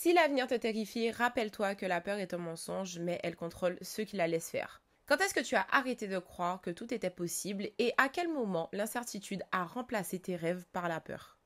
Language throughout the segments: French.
Si l'avenir te terrifie, rappelle-toi que la peur est un mensonge, mais elle contrôle ceux qui la laissent faire. Quand est-ce que tu as arrêté de croire que tout était possible et à quel moment l'incertitude a remplacé tes rêves par la peur?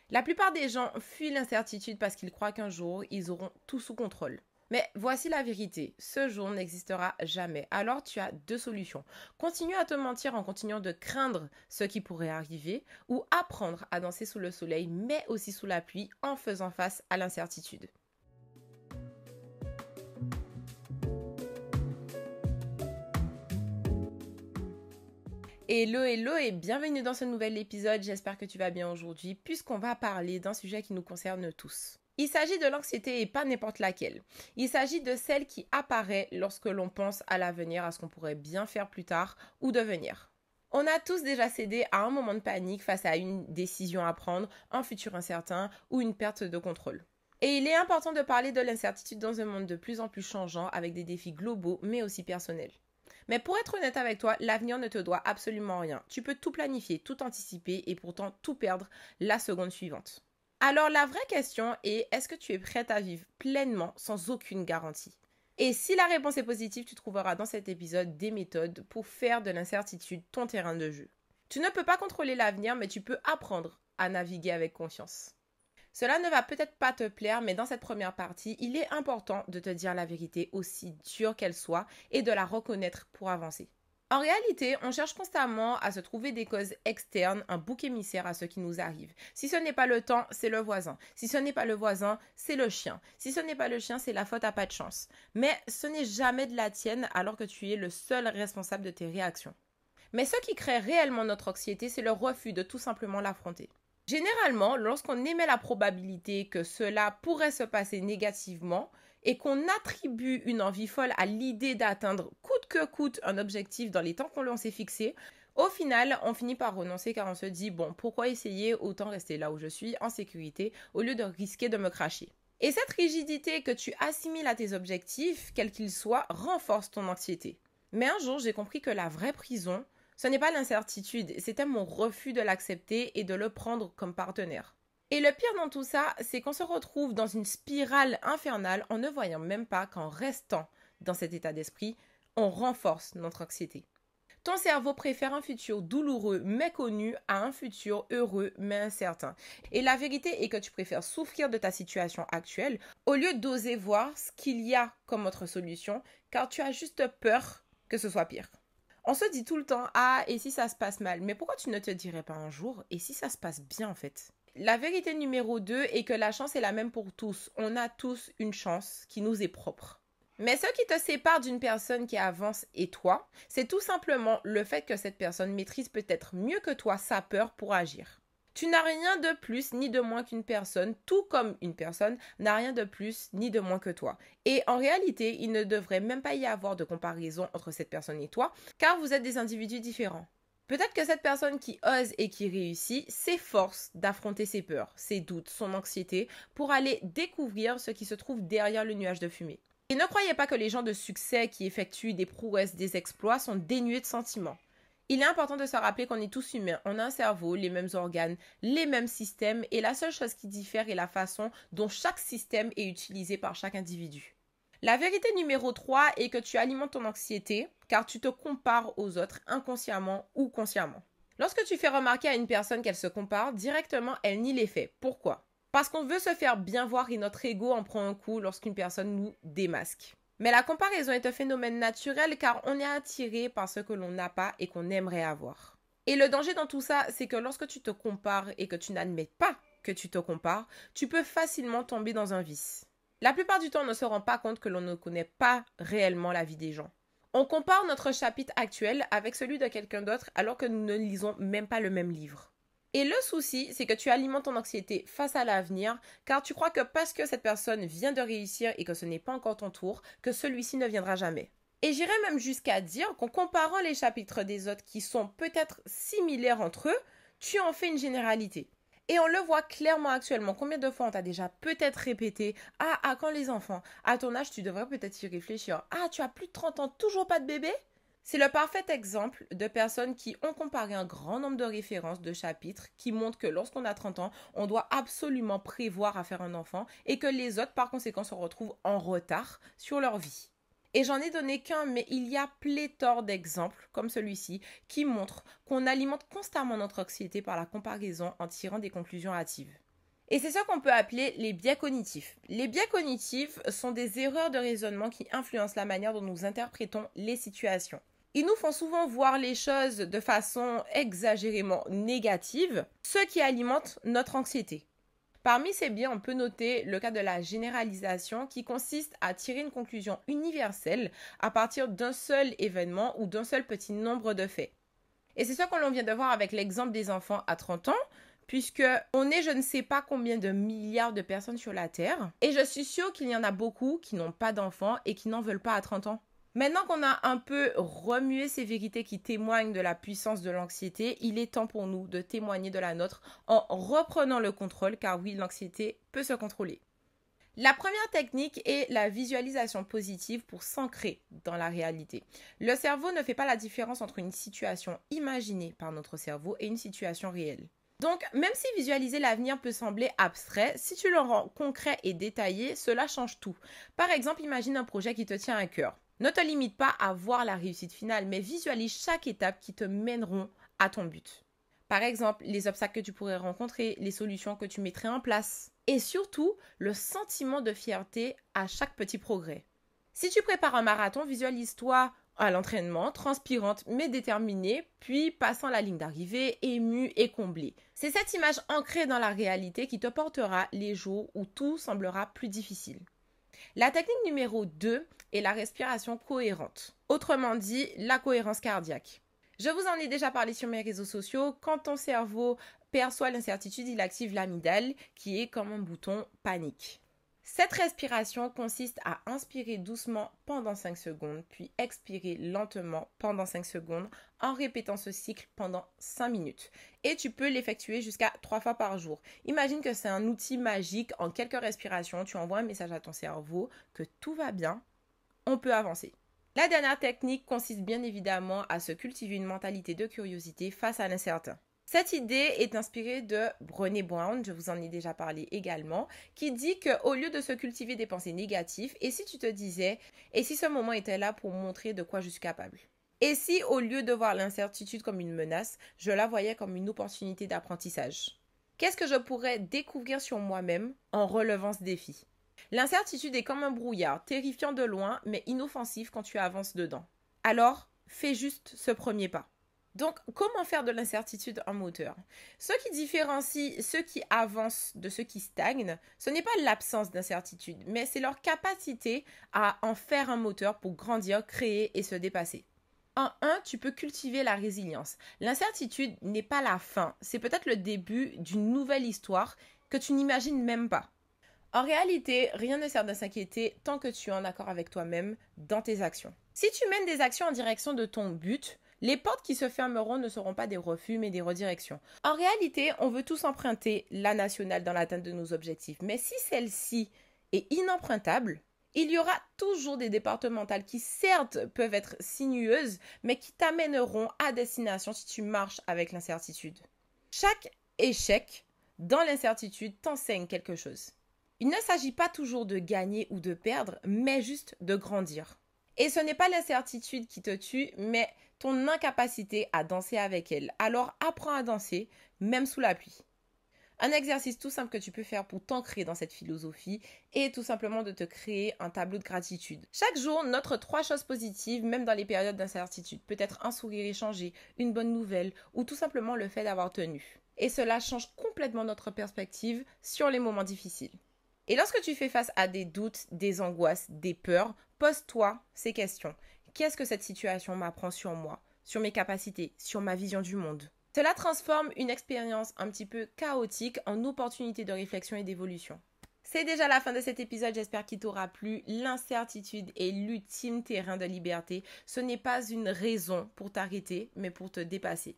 La plupart des gens fuient l'incertitude parce qu'ils croient qu'un jour, ils auront tout sous contrôle. Mais voici la vérité, ce jour n'existera jamais. Alors tu as deux solutions. Continue à te mentir en continuant de craindre ce qui pourrait arriver ou apprendre à danser sous le soleil mais aussi sous la pluie en faisant face à l'incertitude. Hello, hello et bienvenue dans ce nouvel épisode, j'espère que tu vas bien aujourd'hui puisqu'on va parler d'un sujet qui nous concerne tous. Il s'agit de l'anxiété et pas n'importe laquelle. Il s'agit de celle qui apparaît lorsque l'on pense à l'avenir, à ce qu'on pourrait bien faire plus tard ou devenir. On a tous déjà cédé à un moment de panique face à une décision à prendre, un futur incertain ou une perte de contrôle. Et il est important de parler de l'incertitude dans un monde de plus en plus changeant avec des défis globaux mais aussi personnels. Mais pour être honnête avec toi, l'avenir ne te doit absolument rien. Tu peux tout planifier, tout anticiper et pourtant tout perdre la seconde suivante. Alors la vraie question est, est-ce que tu es prête à vivre pleinement sans aucune garantie? Et si la réponse est positive, tu trouveras dans cet épisode des méthodes pour faire de l'incertitude ton terrain de jeu. Tu ne peux pas contrôler l'avenir, mais tu peux apprendre à naviguer avec confiance. Cela ne va peut-être pas te plaire, mais dans cette première partie, il est important de te dire la vérité aussi dure qu'elle soit et de la reconnaître pour avancer. En réalité, on cherche constamment à se trouver des causes externes, un bouc émissaire à ce qui nous arrive. Si ce n'est pas le temps, c'est le voisin. Si ce n'est pas le voisin, c'est le chien. Si ce n'est pas le chien, c'est la faute à pas de chance. Mais ce n'est jamais de la tienne alors que tu es le seul responsable de tes réactions. Mais ce qui crée réellement notre anxiété, c'est le refus de tout simplement l'affronter. Généralement, lorsqu'on émet la probabilité que cela pourrait se passer négativement et qu'on attribue une envie folle à l'idée d'atteindre coûte que coûte un objectif dans les temps qu'on s'est fixés, au final, on finit par renoncer car on se dit « bon, pourquoi essayer, autant rester là où je suis, en sécurité, au lieu de risquer de me cracher ». Et cette rigidité que tu assimiles à tes objectifs, quels qu'ils soient, renforce ton anxiété. Mais un jour, j'ai compris que la vraie prison, ce n'est pas l'incertitude, c'était mon refus de l'accepter et de le prendre comme partenaire. Et le pire dans tout ça, c'est qu'on se retrouve dans une spirale infernale en ne voyant même pas qu'en restant dans cet état d'esprit, on renforce notre anxiété. Ton cerveau préfère un futur douloureux mais connu à un futur heureux mais incertain. Et la vérité est que tu préfères souffrir de ta situation actuelle au lieu d'oser voir ce qu'il y a comme autre solution car tu as juste peur que ce soit pire. On se dit tout le temps, ah, et si ça se passe mal? Mais pourquoi tu ne te dirais pas un jour, et si ça se passe bien en fait? La vérité numéro 2 est que la chance est la même pour tous. On a tous une chance qui nous est propre. Mais ce qui te sépare d'une personne qui avance et toi, c'est tout simplement le fait que cette personne maîtrise peut-être mieux que toi sa peur pour agir. Tu n'as rien de plus ni de moins qu'une personne, tout comme une personne n'a rien de plus ni de moins que toi. Et en réalité, il ne devrait même pas y avoir de comparaison entre cette personne et toi, car vous êtes des individus différents. Peut-être que cette personne qui ose et qui réussit s'efforce d'affronter ses peurs, ses doutes, son anxiété, pour aller découvrir ce qui se trouve derrière le nuage de fumée. Et ne croyez pas que les gens de succès qui effectuent des prouesses, des exploits sont dénués de sentiments. Il est important de se rappeler qu'on est tous humains, on a un cerveau, les mêmes organes, les mêmes systèmes et la seule chose qui diffère est la façon dont chaque système est utilisé par chaque individu. La vérité numéro 3 est que tu alimentes ton anxiété car tu te compares aux autres inconsciemment ou consciemment. Lorsque tu fais remarquer à une personne qu'elle se compare, directement elle nie les faits. Pourquoi? Parce qu'on veut se faire bien voir et notre ego en prend un coup lorsqu'une personne nous démasque. Mais la comparaison est un phénomène naturel car on est attiré par ce que l'on n'a pas et qu'on aimerait avoir. Et le danger dans tout ça, c'est que lorsque tu te compares et que tu n'admets pas que tu te compares, tu peux facilement tomber dans un vice. La plupart du temps, on ne se rend pas compte que l'on ne connaît pas réellement la vie des gens. On compare notre chapitre actuel avec celui de quelqu'un d'autre alors que nous ne lisons même pas le même livre. Et le souci, c'est que tu alimentes ton anxiété face à l'avenir, car tu crois que parce que cette personne vient de réussir et que ce n'est pas encore ton tour, que celui-ci ne viendra jamais. Et j'irais même jusqu'à dire qu'en comparant les chapitres des autres qui sont peut-être similaires entre eux, tu en fais une généralité. Et on le voit clairement actuellement. Combien de fois on t'a déjà peut-être répété « Ah, quand les enfants? À ton âge, tu devrais peut-être y réfléchir. Ah, tu as plus de 30 ans, toujours pas de bébé ?» C'est le parfait exemple de personnes qui ont comparé un grand nombre de références de chapitres qui montrent que lorsqu'on a 30 ans, on doit absolument prévoir à faire un enfant et que les autres, par conséquent, se retrouvent en retard sur leur vie. Et j'en ai donné qu'un, mais il y a pléthore d'exemples comme celui-ci qui montrent qu'on alimente constamment notre anxiété par la comparaison en tirant des conclusions hâtives. Et c'est ça qu'on peut appeler les biais cognitifs. Les biais cognitifs sont des erreurs de raisonnement qui influencent la manière dont nous interprétons les situations. Ils nous font souvent voir les choses de façon exagérément négative, ce qui alimente notre anxiété. Parmi ces biais, on peut noter le cas de la généralisation qui consiste à tirer une conclusion universelle à partir d'un seul événement ou d'un seul petit nombre de faits. Et c'est ça que l'on vient de voir avec l'exemple des enfants à 30 ans, puisque on est je ne sais pas combien de milliards de personnes sur la Terre, et je suis sûre qu'il y en a beaucoup qui n'ont pas d'enfants et qui n'en veulent pas à 30 ans. Maintenant qu'on a un peu remué ces vérités qui témoignent de la puissance de l'anxiété, il est temps pour nous de témoigner de la nôtre en reprenant le contrôle, car oui, l'anxiété peut se contrôler. La première technique est la visualisation positive pour s'ancrer dans la réalité. Le cerveau ne fait pas la différence entre une situation imaginée par notre cerveau et une situation réelle. Donc, même si visualiser l'avenir peut sembler abstrait, si tu le rends concret et détaillé, cela change tout. Par exemple, imagine un projet qui te tient à cœur. Ne te limite pas à voir la réussite finale, mais visualise chaque étape qui te mèneront à ton but. Par exemple, les obstacles que tu pourrais rencontrer, les solutions que tu mettrais en place. Et surtout, le sentiment de fierté à chaque petit progrès. Si tu prépares un marathon, visualise-toi à l'entraînement, transpirante mais déterminée, puis passant la ligne d'arrivée, émue et comblée. C'est cette image ancrée dans la réalité qui te portera les jours où tout semblera plus difficile. La technique numéro 2 est la respiration cohérente. Autrement dit, la cohérence cardiaque. Je vous en ai déjà parlé sur mes réseaux sociaux. Quand ton cerveau perçoit l'incertitude, il active l'amygdale qui est comme un bouton panique. Cette respiration consiste à inspirer doucement pendant 5 secondes, puis expirer lentement pendant 5 secondes en répétant ce cycle pendant 5 minutes. Et tu peux l'effectuer jusqu'à 3 fois par jour. Imagine que c'est un outil magique. En quelques respirations, tu envoies un message à ton cerveau que tout va bien, on peut avancer. La dernière technique consiste bien évidemment à se cultiver une mentalité de curiosité face à l'incertain. Cette idée est inspirée de Brené Brown, je vous en ai déjà parlé également, qui dit qu'au lieu de se cultiver des pensées négatives, et si tu te disais, et si ce moment était là pour montrer de quoi je suis capable? Et si au lieu de voir l'incertitude comme une menace, je la voyais comme une opportunité d'apprentissage? Qu'est-ce que je pourrais découvrir sur moi-même en relevant ce défi? L'incertitude est comme un brouillard, terrifiant de loin, mais inoffensif quand tu avances dedans. Alors, fais juste ce premier pas. Donc, comment faire de l'incertitude un moteur? Ce qui différencie ceux qui avancent de ceux qui stagnent, ce n'est pas l'absence d'incertitude, mais c'est leur capacité à en faire un moteur pour grandir, créer et se dépasser. En un, tu peux cultiver la résilience. L'incertitude n'est pas la fin, c'est peut-être le début d'une nouvelle histoire que tu n'imagines même pas. En réalité, rien ne sert de s'inquiéter tant que tu es en accord avec toi-même dans tes actions. Si tu mènes des actions en direction de ton but, les portes qui se fermeront ne seront pas des refus mais des redirections. En réalité, on veut tous emprunter la nationale dans l'atteinte de nos objectifs. Mais si celle-ci est inempruntable, il y aura toujours des départementales qui certes peuvent être sinueuses, mais qui t'amèneront à destination si tu marches avec l'incertitude. Chaque échec dans l'incertitude t'enseigne quelque chose. Il ne s'agit pas toujours de gagner ou de perdre, mais juste de grandir. Et ce n'est pas l'incertitude qui te tue, mais ton incapacité à danser avec elle. Alors apprends à danser, même sous la pluie. Un exercice tout simple que tu peux faire pour t'ancrer dans cette philosophie est tout simplement de te créer un tableau de gratitude. Chaque jour, note 3 choses positives, même dans les périodes d'incertitude. Peut-être un sourire échangé, une bonne nouvelle ou tout simplement le fait d'avoir tenu. Et cela change complètement notre perspective sur les moments difficiles. Et lorsque tu fais face à des doutes, des angoisses, des peurs, pose-toi ces questions. Qu'est-ce que cette situation m'apprend sur moi, sur mes capacités, sur ma vision du monde? Cela transforme une expérience un petit peu chaotique en opportunité de réflexion et d'évolution. C'est déjà la fin de cet épisode, j'espère qu'il t'aura plu. L'incertitude est l'ultime terrain de liberté. Ce n'est pas une raison pour t'arrêter, mais pour te dépasser.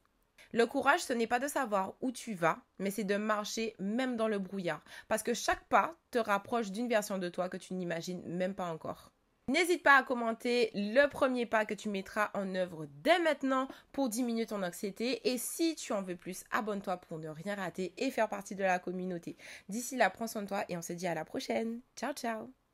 Le courage, ce n'est pas de savoir où tu vas, mais c'est de marcher même dans le brouillard. Parce que chaque pas te rapproche d'une version de toi que tu n'imagines même pas encore. N'hésite pas à commenter le premier pas que tu mettras en œuvre dès maintenant pour diminuer ton anxiété. Et si tu en veux plus, abonne-toi pour ne rien rater et faire partie de la communauté. D'ici là, prends soin de toi et on se dit à la prochaine. Ciao, ciao!